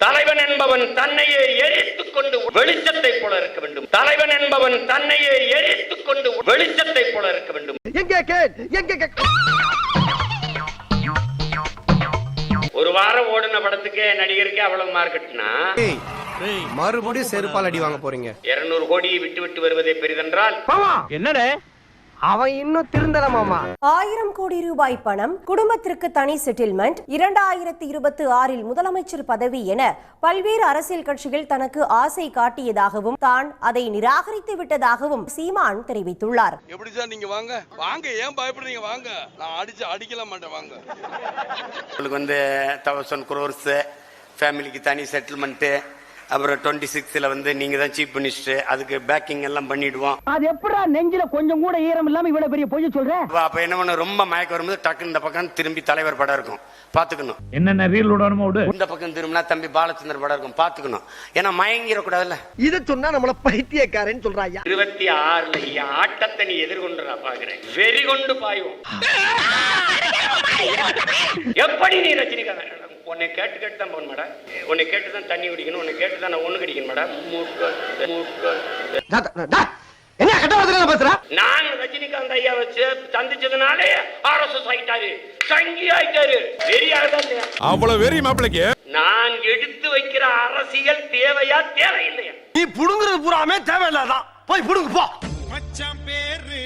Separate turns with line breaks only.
தலைவன் என்பவன் தன்னையே எரித்துக் கொண்டு வெளிச்சத்தை போல இருக்க வேண்டும். தலைவன் என்பவன் தன்னையே எரித்துக் கொண்டு வெளிச்சத்தை போல இருக்க வேண்டும். ஒரு வாரம் ஓடின படத்துக்கு நடிகருக்கு அவ்வளவு மார்க்கெட்னா
மறுபடியும் செருப்பால் அடி வாங்க போறீங்க.
200 கோடியை விட்டு விட்டு வருவதே பெரிதென்றால்
என்னடே அவன் இன்னும் திருந்தல மாமா.
1000 கோடி ரூபாய் பணம், குடும்பத்திற்கு தனி செட்டில்மெண்ட், 2026 முதலமைச்சர் பதவி என பல்வேறு அரசியல் கட்சிகள் தனக்கு ஆசை காட்டியதாகவும் தான் அதை நிராகரித்து விட்டதாகவும் சீமான் தெரிவித்துள்ளார்.
எப்படி சார் நீங்க வாங்க வாங்க, ஏன் பயப்படுறீங்க? வாங்க, நான் அடிக்கல மாட்டேன். வாங்க.
உங்களுக்கு வந்து 1000 crores ஃபேமிலிக்கு தனி செட்டில்மெண்ட், அப்புறம் 26ல வந்து நீங்க தான் சீஃப் மினிஸ்டர், அதுக்கு பேக்கிங் எல்லாம் பண்ணிடுவோம்.
அது எப்படா நெஞ்சில கொஞ்சம் கூட ஈரம் இல்லாம இவ்வளவு பெரிய பொய் சொல்ற?
அப்ப என்ன பண்ண, ரொம்ப மயக்கம் வரும்போது டக்கு இந்த பக்கம் திரும்பி தலைவர் படம் இருக்கும், பாத்துக்கணும்.
என்னென்ன ரீல் விடணுமோ விடு.
இந்த பக்கம் திரும்பினா தம்பி பாலச்சந்தர் படம் இருக்கும், பாத்துக்கணும். ஏன்னா மயங்கிடக்கூடாதுல்ல.
இதை சொன்னா நம்மள பைத்தியக்காரன்னு சொல்றாங்க.
26ல ஆட்டத்தை நீ எதிர்கொண்டு பாக்குறேன், வெறி கொண்டு பாயும். எப்படி நீ ரஜினிகாந்த் உன்னை கேட்டு தான் போகணும் மேடம், உன்னை கேட்டு தான் தண்ணி குடிக்கணும், உன்னை கேட்டு தான் நான் ஒண்ணு கடிக்கணும் மேடம்.
என்ன கட்ட வார்த்தை பேசுற?
நான் ரஜினிகாந்த் ஐயா வச்சு சந்திச்சதுனாலே RSS ஆயிட்டாரு, சங்கி ஆயிட்டாரு, வெறியாதான்.
அவ்வளவு வெறி மாப்பிளைக்கு
நான் எடுத்து வைக்கிற அரசியல் தேவையா தேவையில்லையா?
நீ புடுங்குறது பூராமே தேவையில்லாதான், போய் புடுங்கு போ.
மச்சான் பேரு